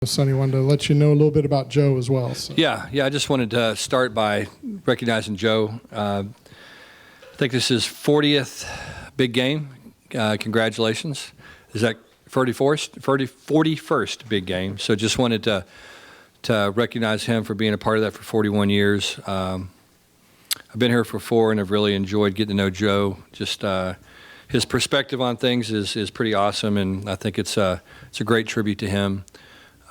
Sonny, wanted to let you know a little bit about Joe as well. So. Yeah. I just wanted to start by recognizing Joe. I think this is 40th big game. Congratulations. Is that 41st big game? So just wanted to recognize him for being a part of that for 41 years. I've been here for 4, and I've really enjoyed getting to know Joe. Just his perspective on things is pretty awesome, and I think it's a great tribute to him.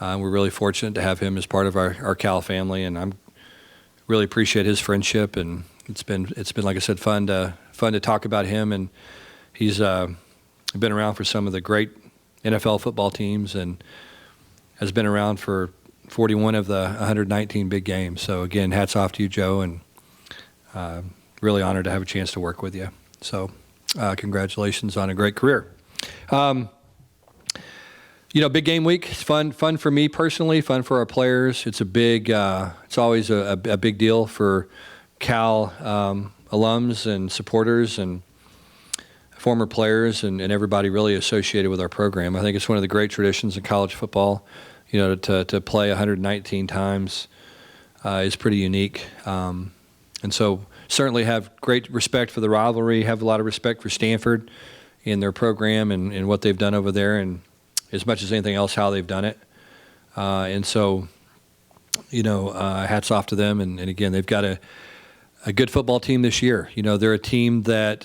We're really fortunate to have him as part of our Cal family, and I'm really appreciate his friendship. And it's been like I said, fun to talk about him. And he's been around for some of the great NFL football teams, and has been around for 41 of the 119 big games. So again, hats off to you, Joe, and really honored to have a chance to work with you. So congratulations on a great career. Big game week. It's fun for me personally, fun for our players. It's it's always a big deal for Cal alums and supporters and former players and everybody really associated with our program. I think it's one of the great traditions in college football. To play 119 times is pretty unique. And so certainly have great respect for the rivalry, have a lot of respect for Stanford and their program and what they've done over there, and as much as anything else, how they've done it. And so, hats off to them. And again, they've got a good football team this year. They're a team that,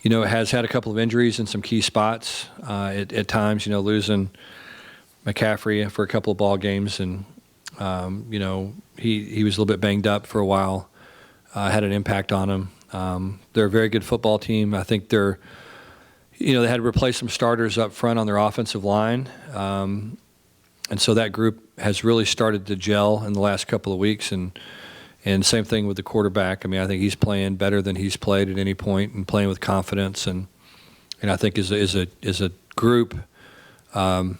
has had a couple of injuries in some key spots at times, losing McCaffrey for a couple of ball games. And, he was a little bit banged up for a while, had an impact on him. They're a very good football team. I think they had to replace some starters up front on their offensive line. And so that group has really started to gel in the last couple of weeks. And same thing with the quarterback. I mean, I think he's playing better than he's played at any point and playing with confidence. And I think as a group, I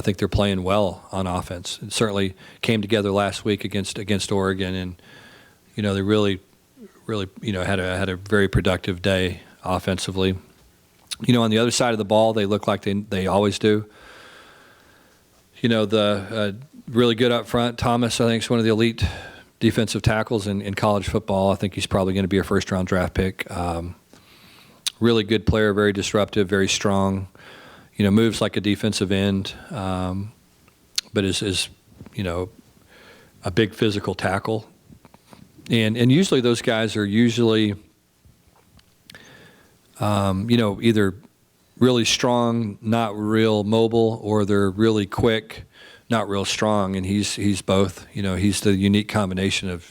think they're playing well on offense. It certainly came together last week against Oregon. And, they really had a very productive day offensively. On the other side of the ball, they look like they always do. The really good up front. Thomas, I think, is one of the elite defensive tackles in college football. I think he's probably going to be a first-round draft pick. Really good player, very disruptive, very strong. Moves like a defensive end, but is a big physical tackle. And usually those guys are either really strong, not real mobile, or they're really quick, not real strong. And he's both. He's the unique combination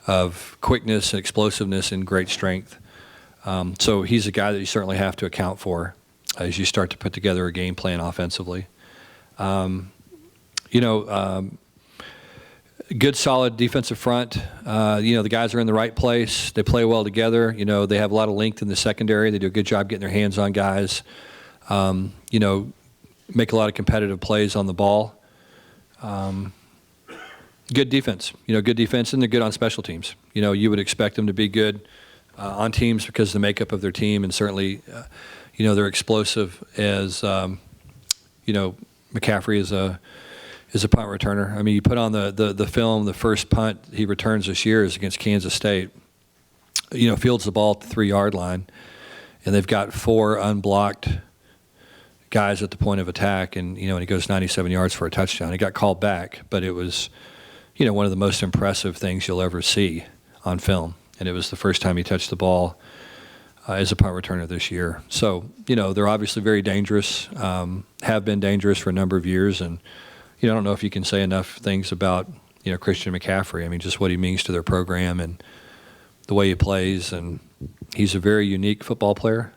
of quickness and explosiveness and great strength. So he's a guy that you certainly have to account for as you start to put together a game plan offensively. Good, solid defensive front. The guys are in the right place. They play well together. They have a lot of length in the secondary. They do a good job getting their hands on guys. Make a lot of competitive plays on the ball. Good defense. Good defense, and they're good on special teams. You would expect them to be good on teams because of the makeup of their team, and certainly, they're explosive as, McCaffrey is a punt returner. I mean, you put on the film, the first punt he returns this year is against Kansas State. Fields the ball at the 3-yard line, and they've got 4 unblocked guys at the point of attack, and and he goes 97 yards for a touchdown. He got called back, but it was, one of the most impressive things you'll ever see on film, and it was the first time he touched the ball as a punt returner this year. So, they're obviously very dangerous, have been dangerous for a number of years, and I don't know if you can say enough things about, Christian McCaffrey. I mean, just what he means to their program and the way he plays. And he's a very unique football player.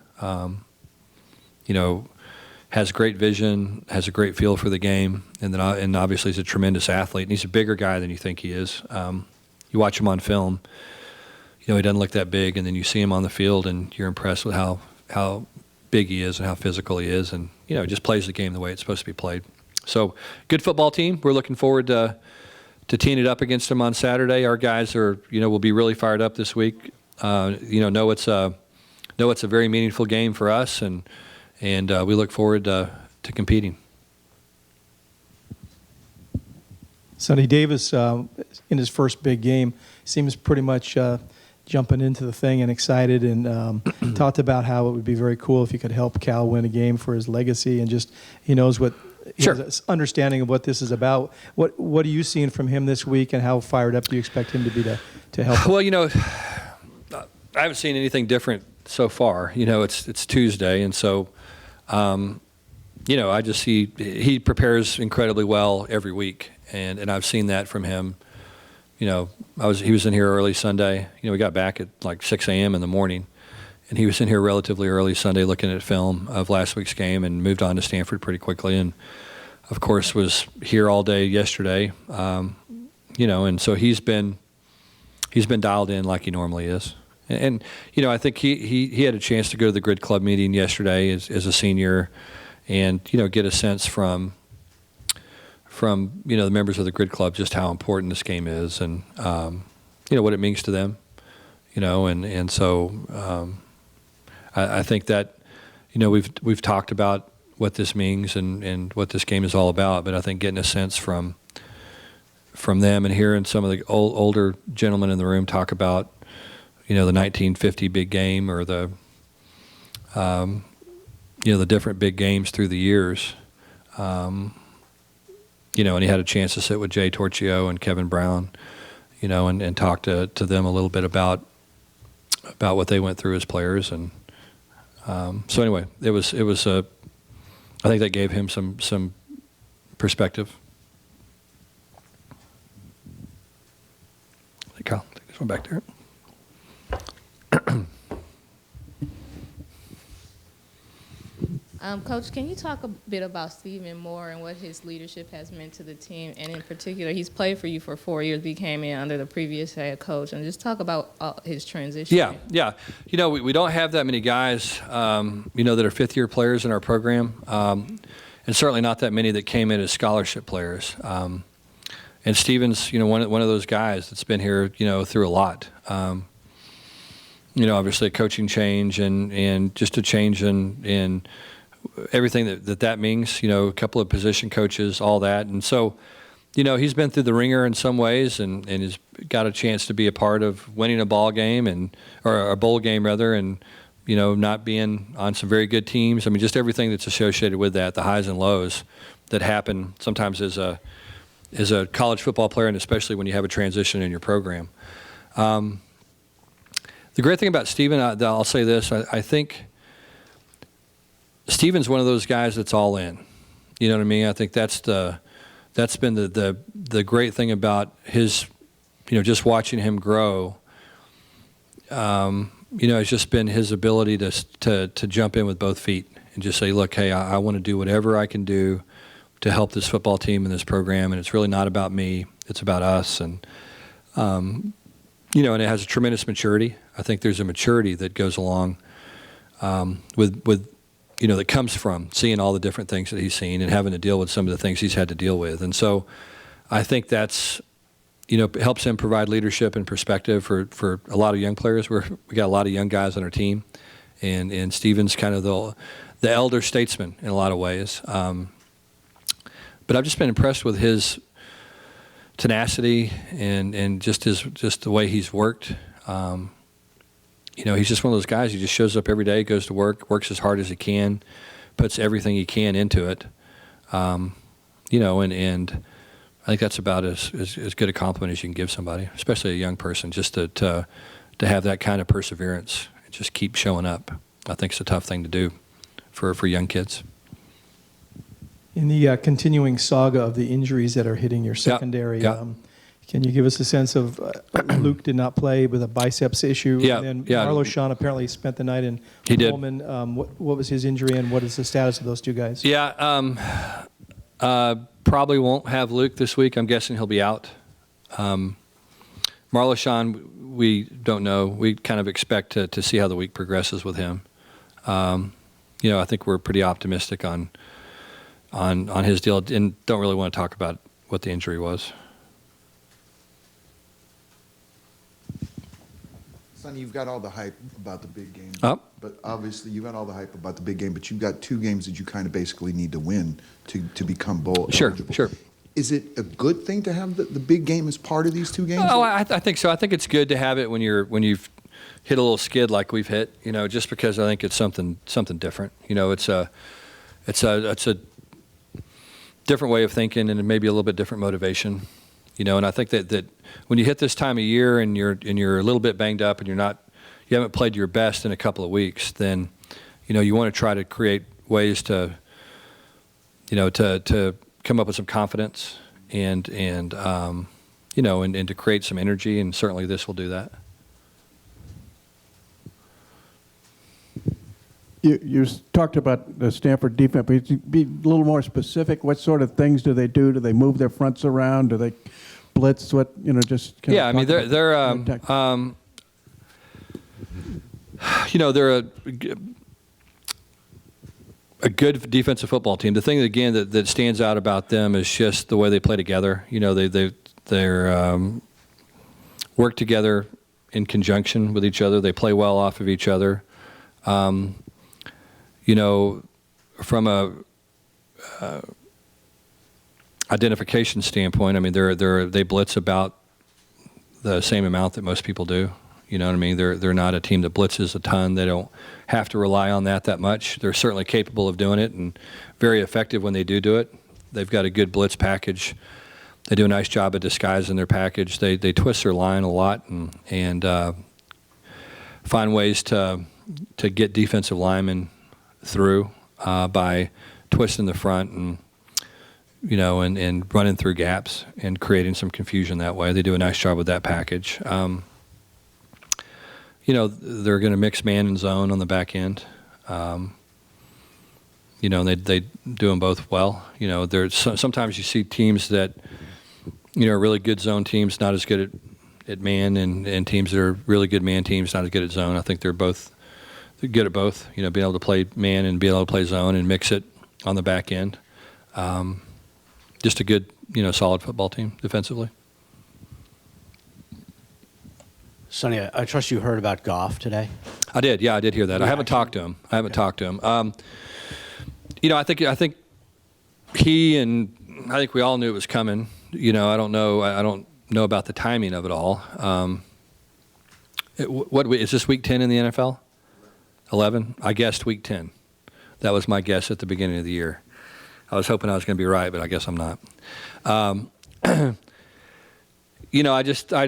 Has great vision, has a great feel for the game, and obviously he's a tremendous athlete. And he's a bigger guy than you think he is. You watch him on film, he doesn't look that big, and then you see him on the field, and you're impressed with how big he is and how physical he is, and he just plays the game the way it's supposed to be played. So, good football team. We're looking forward to teeing it up against them on Saturday. Our guys will be really fired up this week. Know it's a very meaningful game for us, and we look forward to competing. Sonny Davis, in his first big game, seems pretty much jumping into the thing and excited, and talked about how it would be very cool if he could help Cal win a game for his legacy, and just he knows what he Sure. has an understanding of what this is about. What are you seeing from him this week, and how fired up do you expect him to be to help? Well, I haven't seen anything different so far. It's Tuesday, and so I just see he prepares incredibly well every week, and I've seen that from him. He was in here early Sunday. We got back at like 6 a.m. in the morning, and he was in here relatively early Sunday looking at film of last week's game, and moved on to Stanford pretty quickly, and of course was here all day yesterday. And so he's been dialed in like he normally is. And I think he had a chance to go to the Grid Club meeting yesterday as a senior, and get a sense from the members of the Grid Club just how important this game is, and what it means to them. And so I think that we've talked about what this means and what this game is all about, but I think getting a sense from them and hearing some of the older gentlemen in the room talk about the 1950 big game, or the the different big games through the years. And he had a chance to sit with Jay Torchio and Kevin Brown, and talk to them a little bit about what they went through as players. And so anyway, it was I think that gave him some perspective. Hey, Kyle, take this one back there. Coach, can you talk a bit about Stephen Moore and what his leadership has meant to the team? And in particular, he's played for you for 4 years, but he came in under the previous head coach. And just talk about his transition. Yeah. We don't have that many guys, that are fifth-year players in our program, and certainly not that many that came in as scholarship players. And Stephen's, one of those guys that's been here, through a lot. Obviously a coaching change and just a change in everything that means, a couple of position coaches, all that. And so, he's been through the ringer in some ways, and has got a chance to be a part of winning a ball game or a bowl game rather, and, not being on some very good teams. I mean, just everything that's associated with that, the highs and lows that happen sometimes as a college football player, and especially when you have a transition in your program. The great thing about Stephen, I'll say this, I think Stephen's one of those guys that's all in. You know what I mean? I think that's been the great thing about his, just watching him grow. It's just been his ability to jump in with both feet and just say, look, hey, I want to do whatever I can do to help this football team and this program, and it's really not about me, it's about us. And and it has a tremendous maturity. I think there's a maturity that goes along with that comes from seeing all the different things that he's seen and having to deal with some of the things he's had to deal with. And so I think that's, helps him provide leadership and perspective for a lot of young players. We got a lot of young guys on our team, and Stephen's kind of the elder statesman in a lot of ways. But I've just been impressed with his tenacity and just the way he's worked. He's just one of those guys who just shows up every day, goes to work, works as hard as he can, puts everything he can into it. And I think that's about as good a compliment as you can give somebody, especially a young person, just to have that kind of perseverance and just keep showing up. I think it's a tough thing to do for young kids. In the continuing saga of the injuries that are hitting your secondary, can you give us a sense of Luke did not play with a biceps issue? And then Marlo Sean apparently spent the night in Pullman. What was his injury, and what is the status of those two guys? Probably won't have Luke this week. I'm guessing he'll be out. Marlo Sean, we don't know. We kind of expect to see how the week progresses with him. I think we're pretty optimistic on his deal, and don't really want to talk about what the injury was. Sonny, you've got all the hype about the big game. But obviously you've got all the hype about the big game, but you've got two games that you kind of basically need to win to become bowl Sure, eligible. sure. Is it a good thing to have the big game as part of these two games? Oh, I think so. I think it's good to have it when you've hit a little skid like we've hit. Just because I think it's something different. It's a different way of thinking and maybe a little bit different motivation. And I think that when you hit this time of year and you're a little bit banged up and you haven't played your best in a couple of weeks, then you want to try to create ways to come up with some confidence and to create some energy, and certainly this will do that. You talked about the Stanford defense, but be a little more specific. What sort of things do they do? Do they move their fronts around? Do they blitz? What just kind yeah, I mean they're they're a good defensive football team. The thing again that stands out about them is just the way they play together. They're work together in conjunction with each other. They play well off of each other. From a identification standpoint, I mean, they blitz about the same amount that most people do. You know what I mean? They're not a team that blitzes a ton. They don't have to rely on that much. They're certainly capable of doing it and very effective when they do it. They've got a good blitz package. They do a nice job of disguising their package. They twist their line a lot and find ways to get defensive linemen through by twisting the front and running through gaps and creating some confusion that way. They do a nice job with that package. They're going to mix man and zone on the back end. They do them both well. Sometimes you see teams that are really good zone teams, not as good at man, and teams that are really good man teams, not as good at zone. I think they're good at both. Being able to play man and being able to play zone and mix it on the back end. Just a good, solid football team defensively. Sonny, I trust you heard about Goff today. I did. Yeah, I did hear that. I haven't talked to him. I think he and I think we all knew it was coming. I don't know about the timing of it all. What is this week 10 in the NFL? 11? I guessed week 10. That was my guess at the beginning of the year. I was hoping I was going to be right, but I guess I'm not. I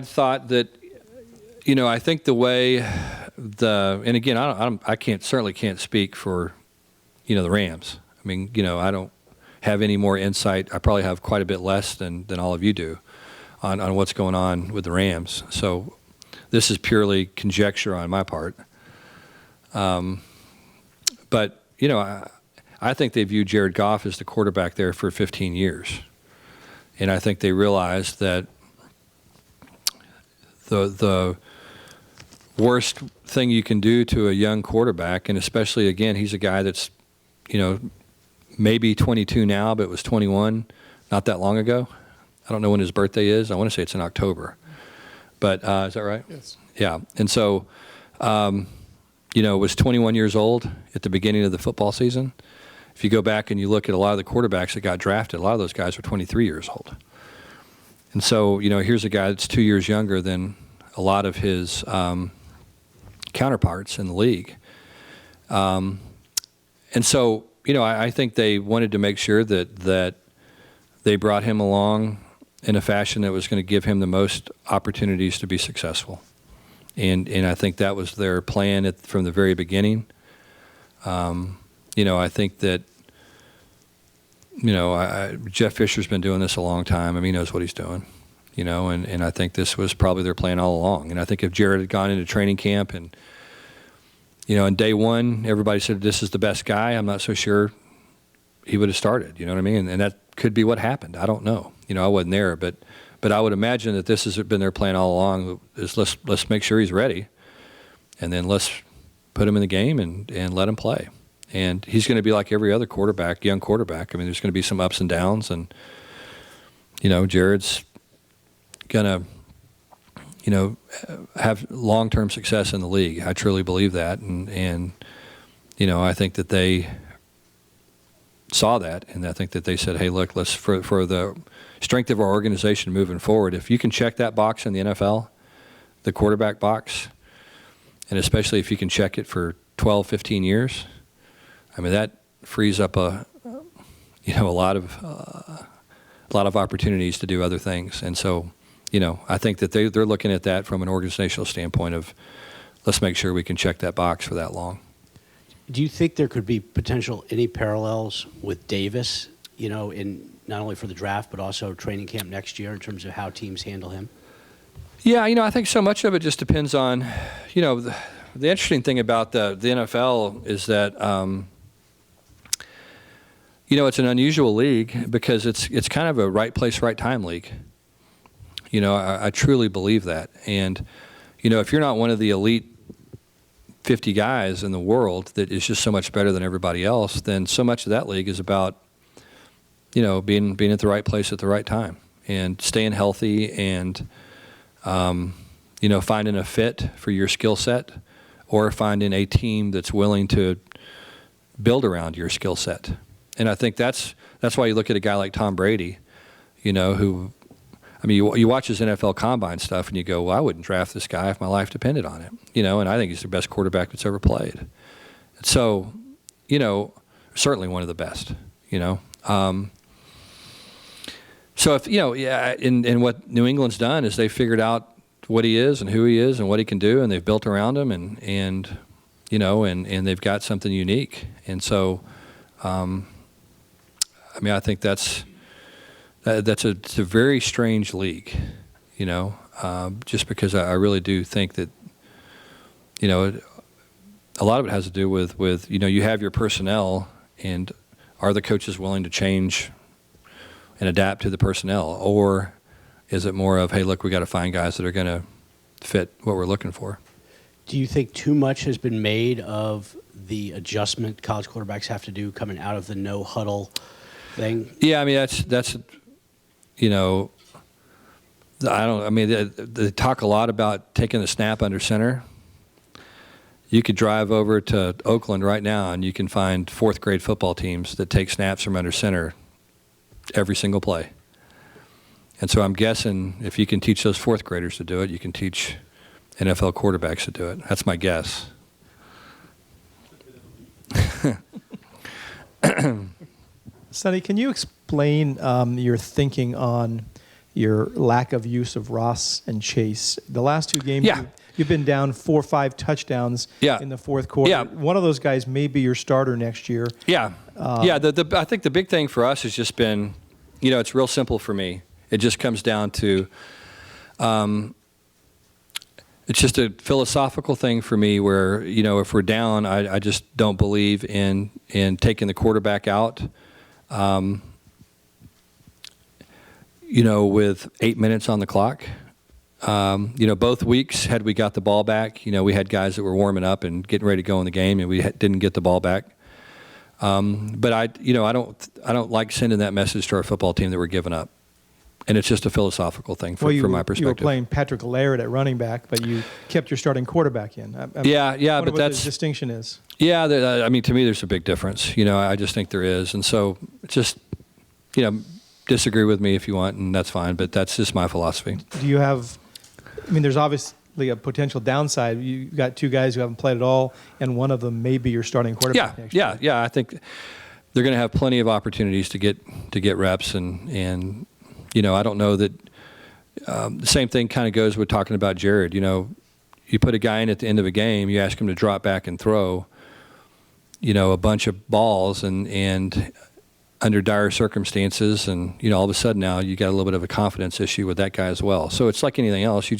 thought that, I think the way and again, I certainly can't speak for, the Rams. I mean, I don't have any more insight. I probably have quite a bit less than all of you do on what's going on with the Rams. So this is purely conjecture on my part. But, I think they view Jared Goff as the quarterback there for 15 years. And I think they realize that the worst thing you can do to a young quarterback, and especially, again, he's a guy that's, maybe 22 now, but was 21 not that long ago. I don't know when his birthday is. I want to say it's in October. But is that right? Yes. Yeah. And so, was 21 years old at the beginning of the football season. If you go back and you look at a lot of the quarterbacks that got drafted, a lot of those guys were 23 years old. And so, here's a guy that's 2 years younger than a lot of his counterparts in the league. And so, I think they wanted to make sure that they brought him along in a fashion that was going to give him the most opportunities to be successful. And I think that was their plan from the very beginning. I think that, Jeff Fisher's been doing this a long time. I mean, he knows what he's doing, and I think this was probably their plan all along. And I think if Jared had gone into training camp and, on day one, everybody said this is the best guy, I'm not so sure he would have started, you know what I mean? And that could be what happened. I don't know. I wasn't there, but I would imagine that this has been their plan all along, is let's make sure he's ready, and then let's put him in the game and let him play. And he's going to be like every other quarterback, young quarterback. I mean, there's going to be some ups and downs, and, Jared's going to, have long-term success in the league. I truly believe that. And I think that they saw that, and I think that they said, hey, look, let's for the strength of our organization moving forward, if you can check that box in the NFL, the quarterback box, and especially if you can check it for 12, 15 years, I mean, that frees up a lot of opportunities to do other things. And so, I think that they're looking at that from an organizational standpoint of, let's make sure we can check that box for that long. Do you think there could be any parallels with Davis, in not only for the draft, but also training camp next year in terms of how teams handle him? Yeah, I think so much of it just depends on, the interesting thing about the NFL is that, it's an unusual league because it's kind of a right place, right time league. I truly believe that. And, if you're not one of the elite 50 guys in the world that is just so much better than everybody else, then so much of that league is about, being at the right place at the right time and staying healthy and, finding a fit for your skill set or finding a team that's willing to build around your skill set. And I think that's why you look at a guy like Tom Brady, who, you watch his NFL Combine stuff and you go, well, I wouldn't draft this guy if my life depended on it, and I think he's the best quarterback that's ever played. So, certainly one of the best, So if, and what New England's done is they figured out what he is and who he is and what he can do, and they've built around him and they've got something unique. And so, I think it's a very strange league, just because I really do think that, a lot of it has to do with you have your personnel, and are the coaches willing to change and adapt to the personnel, or is it more of, hey, look, we got to find guys that are going to fit what we're looking for? Do you think too much has been made of the adjustment college quarterbacks have to do coming out of the no huddle thing? Yeah, that's they talk a lot about taking the snap under center. You could drive over to Oakland right now and you can find fourth grade football teams that take snaps from under center every single play. And so I'm guessing if you can teach those fourth graders to do it, you can teach NFL quarterbacks to do it. That's my guess. Sonny, can you explain your thinking on your lack of use of Ross and Chase? The last two games, you've been down 4 or 5 touchdowns in the fourth quarter. Yeah. One of those guys may be your starter next year. Yeah. I think the big thing for us has just been, it's real simple for me. It just comes down to, it's just a philosophical thing for me where, if we're down, I just don't believe in taking the quarterback out, with 8 minutes on the clock. Both weeks, had we got the ball back, we had guys that were warming up and getting ready to go in the game, and we didn't get the ball back. But I don't like sending that message to our football team that we're giving up. And it's just a philosophical thing from my perspective. You were playing Patrick Laird at running back, but you kept your starting quarterback in. But what that's the distinction is. Yeah, to me, there's a big difference. I just think there is, and so just disagree with me if you want, and that's fine. But that's just my philosophy. Do you have? There's obviously a potential downside. You've got 2 guys who haven't played at all, and one of them may be your starting quarterback next year. Yeah. I think they're going to have plenty of opportunities to get reps, and I don't know that the same thing kind of goes with talking about Jared. You put a guy in at the end of a game, you ask him to drop back and throw, a bunch of balls, and under dire circumstances, and all of a sudden now you got a little bit of a confidence issue with that guy as well. So it's like anything else. You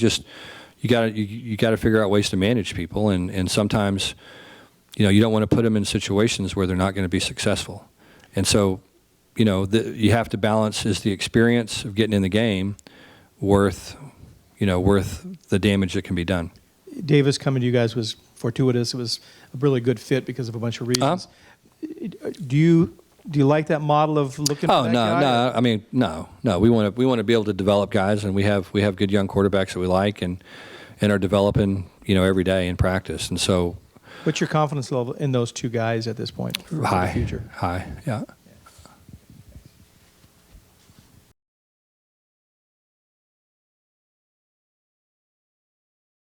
got to figure out ways to manage people, and sometimes you don't want to put them in situations where they're not going to be successful. And so you have to balance, is the experience of getting in the game worth the damage that can be done. Davis coming to you guys was fortuitous. It was a really good fit because of a bunch of reasons. Do you like that model of looking for that guy? No. We want to be able to develop guys, and we have good young quarterbacks that we like and are developing every day in practice. And so, what's your confidence level in those 2 guys at this point for the future? High. Yeah.